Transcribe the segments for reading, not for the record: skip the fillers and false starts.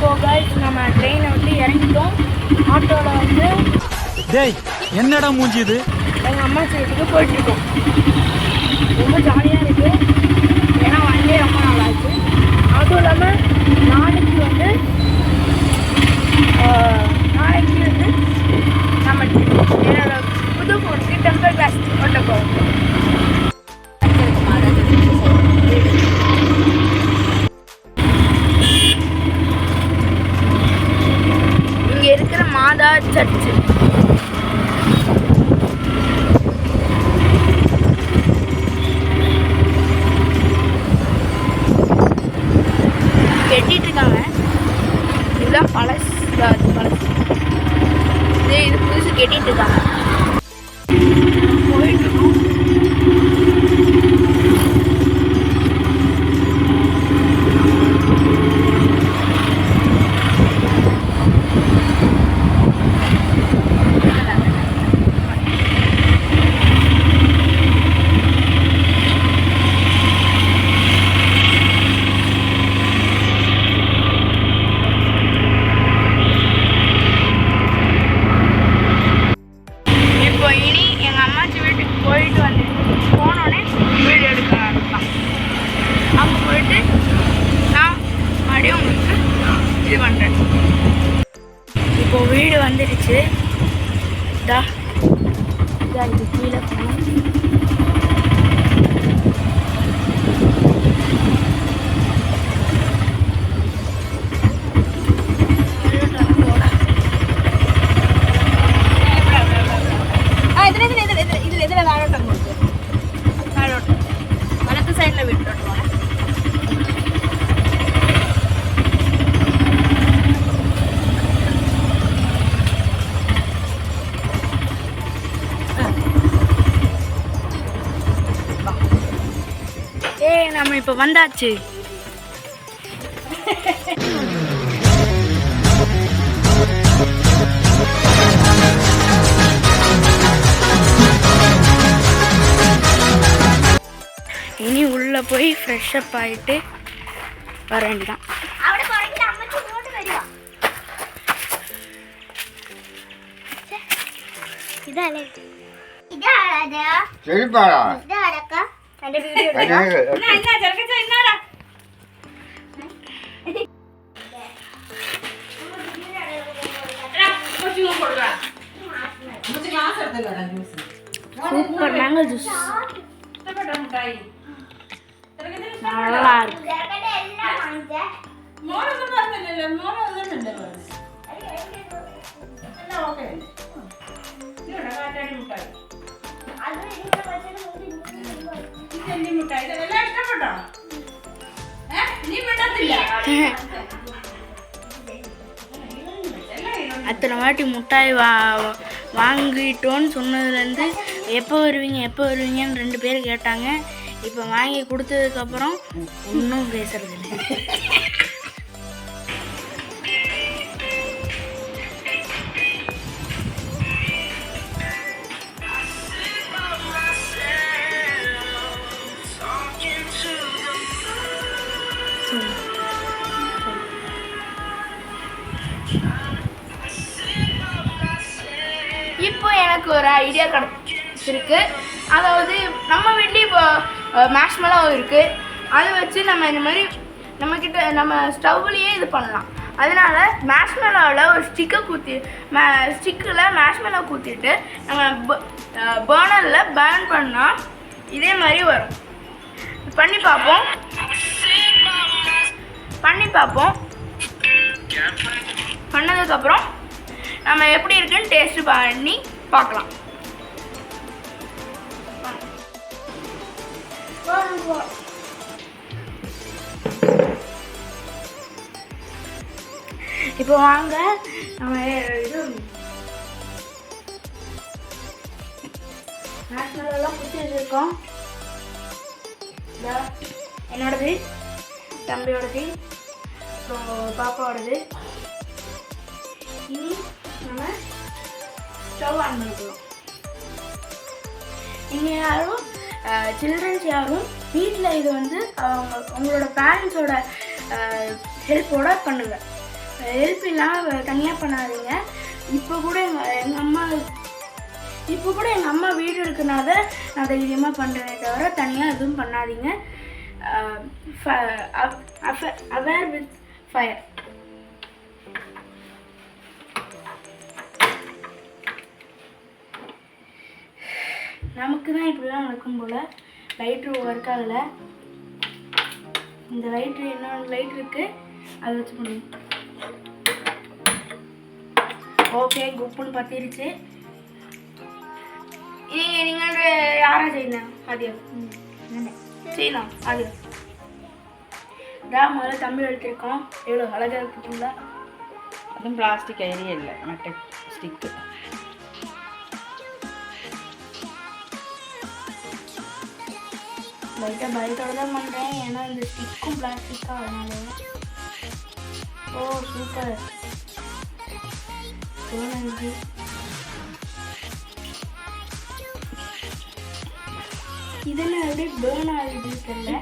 இப்போ गाइस நம்ம ட்ரெயினை விட்டு இறங்கிட்டோம். ஆட்டோவில் வந்து டேய் என்னடா மூஞ்சி இது? எங்கள் அம்மா வீட்டுக்கு போயிட்டுருக்கோம். ரொம்ப ஜாலியாக இருக்குது. ஏன்னா வண்டியே ரொம்ப நல்லாச்சு. அதுவும் இல்லாமல் நாளைக்கு வந்து நம்ம என்னோட புது ஃபோனுக்கு டெம்பர் கிளாஸ் ஒட்ட போகிறோம். இங்கே இருக்கிற மாதா சர்ச்சு கட்டிட்டு இருக்காங்க. இதுதான் பழசு இது புதுசு கட்டிட்டு இருக்காங்க. போயிட்டு இருக்கோம். போயிட்டு வந்து போனோடனே வீடியோ எடுக்க ஆரம்பிக்கலாம். அங்கே போயிட்டு நான் மறுபடியும் உங்களுக்கு இது பண்ணுறேன். இப்போது வீடு வந்துடுச்சு. இது கீழே போகணும். வலது சைடில் விட்டுருவாங்க. நம்ம இப்போ வந்தாச்சு. இனி உள்ளே போய் ஃப்ரெஷ்அப் ஆகிட்டு வர வேண்டியதான். சூப்பர் மேங்கோ ஜூஸ் நல்லா இருக்கு. அத்தனை வாட்டி முட்டாய் வாங்கிட்டோன்னு சொன்னதுலேருந்து எப்போ வருவீங்கன்னு 2 பேர் கேட்டாங்க. இப்போ வாங்கி கொடுத்ததுக்கப்புறம் ஒன்றும் பேசுறதில்லை. இப்போ எனக்கு ஒரு ஐடியா கிடைச்சிருக்கு. அதாவது நம்ம வீட்லேயும் இப்போ மேஷ்மெலோ இருக்குது. அதை வச்சு நம்ம இந்த மாதிரி நம்ம ஸ்டவ்லேயே இது பண்ணலாம். அதனால் மேஷ்மெலோவில் ஒரு ஸ்டிக்கில் மேஷ்மெலோ ஊற்றிட்டு நம்ம பர்னரில் பேர்ன் பண்ணால் இதே மாதிரி வரும். பண்ணி பார்ப்போம். பண்ணதுக்கப்புறம் நம்ம எப்படி இருக்குன்னு டேஸ்ட் பண்ணி பார்க்கலாம். இப்போ வாங்க நம்ம இது மேஷ்மெலோலாம் குத்தி வச்சுருக்கோம். என்னோடது, தம்பியோடது, அப்புறம் பாப்பாவோடது. இனி நம்ம ஸ்டவ் ஆன் பண்ணிக்கலாம். நீங்கள் யாரும் சில்ட்ரன்ஸ் யாரும் வீட்டில் இது வந்து உங்களோட பேரண்ட்ஸோட ஹெல்ப்போட பண்ணுங்கள். ஹெல்ப் இல்லாமல் தனியாக பண்ணாதீங்க. இப்போ கூட எங்கள் அம்மா வீடு இருக்குனால நான் தைரியமாக பண்ணுறேனே தவிர தனியாக எதுவும் பண்ணாதீங்க. Aware with fire. நமக்கு தான் இப்படிலாம் நடக்கும் போல். லைட்ரு ஒர்க் ஆகலை. இந்த லைட்ரு இன்னொரு லைட் இருக்குது, அதை வச்சு பண்ணுவோம். ஓகே, குப்புன்னு பற்றிருச்சு. நீங்கள் யாரா செய்யணும்? அதியம் செய்யலாம். அது இதான் முதல்ல தமிழ் எழுத்திருக்கோம். எவ்வளோ அழகாக இருக்குங்களா? அதுவும் பிளாஸ்டிக் ஐடியா இல்லை, மட்டை ஸ்டிக்கு. லைட்டாக பயத்தோட தான் பண்ணுறேன், ஏன்னா இந்த ஸ்டிக்கும் பிளாஸ்டிக்காக அதனால. ஓ சூப்பர். இதெல்லாம் எப்படி பேர்ன் ஆகுது தெரியல.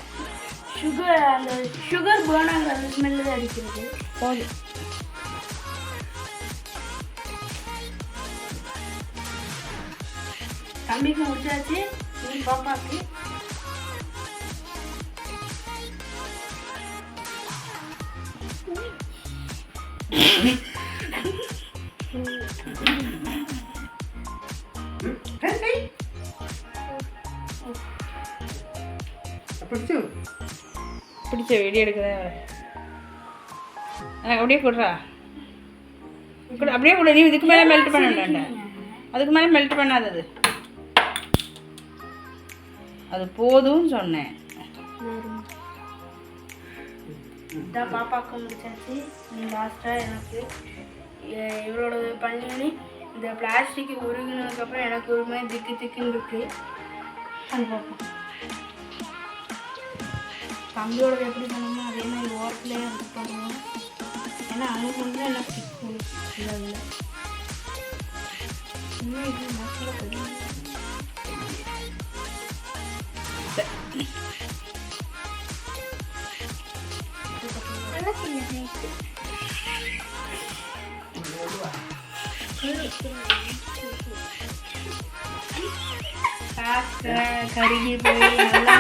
அந்த சுகர் பேர்ன் ஆகிற ஸ்மெல்லு தான் அடிக்கிறது. போதும். தம்பிக்கு முடிச்சாச்சு, பாப்பாக்கு. பிடிச்ச வீடியோ எடுக்குதா? எனக்கு அப்படியே கொடுறா. அப்படியே கொடு. நீ இதுக்கு மேலே மெல்ட் பண்ண வேண்டாம். அதுக்கு மேலே மெல்ட் பண்ணாதது. அது போதும்னு சொன்னேன். இதான் பாப்பாவுக்கு முடிச்சாச்சு. லாஸ்ட்டாக எனக்கு இவரோட பண்ணி இந்த பிளாஸ்டிக் உருகினதுக்கப்புறம் எனக்கு ஒரு மாதிரி திக்குன்னு இருக்குது. அது பார்ப்போம். தம்பியோட எப்படி பண்ணணுமோ அதே மாதிரி ஓரத்துலேயே வந்து பண்ணுவோம். ஏன்னா அவங்க வந்து என்ன பிடிக்கும் இல்லை இல்லை இன்னும் இது மசாலா தெரியும். கருகி போய் நல்லா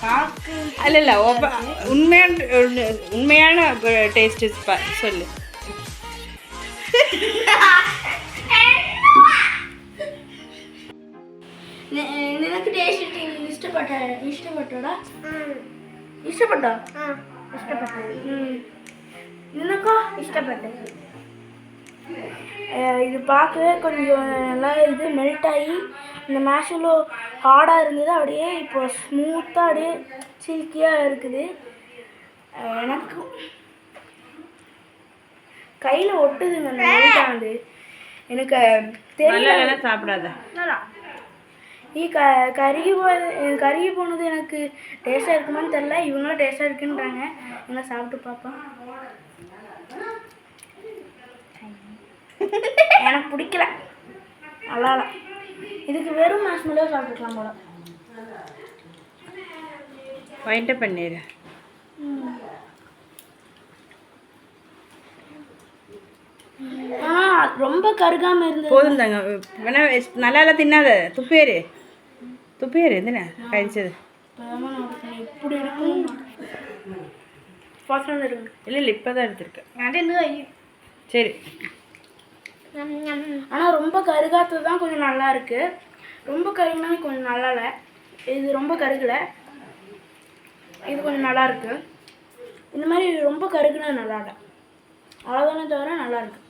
பார்க்க இல்லை உண்மையான டேஸ்ட் சொல்லு. നിനക്ക് ടേസ്റ്റ് ഇഷ്ടപ്പെട്ടോ? നിനക്കോ ഇഷ്ടപ്പെട്ടു? இது பார்க்கவே கொஞ்சம் நல்லா இது மெல்ட் ஆகி இந்த மேஷலோ ஹார்டாக இருந்தது, அப்படியே இப்போ ஸ்மூத்தாக அப்படியே சில்கியாக இருக்குது. எனக்கு கையில் ஒட்டுதுங்க அந்த மெல்ட் ஆகுது. எனக்கு தெரியல. சாப்பிடாத. கருகி போனது எனக்கு டேஸ்ட்டாக இருக்குமான்னு தெரில. இவங்களும் டேஸ்ட்டாக இருக்குன்றாங்க. எல்லாம் சாப்பிட்டு பார்ப்போம். எனக்கு பிடிக்கல, நல்லா இல்லை. இதுக்கு வெறும் மாஸ்மெல்லோ சாப்பிட்டுக்கலாம் போல. வாங்கிட்டு பண்ணிடு. ஆனால் ரொம்ப கருகாமல் இருந்தது. போதும் தாங்க. வேணா நல்லா இல்லை தின்னாத. துப்பேரு எதுனா கழிச்சது. இப்படி இருக்கும். இல்லை இப்போ தான் எடுத்துருக்கேன். சரி. ஆனால் ரொம்ப கருகாத்தது தான் கொஞ்சம் நல்லா இருக்கு. ரொம்ப கருகுனா கொஞ்சம் நல்லா இல்லை. இது ரொம்ப கருகலை, இது கொஞ்சம் நல்லா இருக்கு. இந்த மாதிரி ரொம்ப கருகுனா நல்லா இல்லை, அவ்வளோதானே தவிர நல்லா இருக்கு.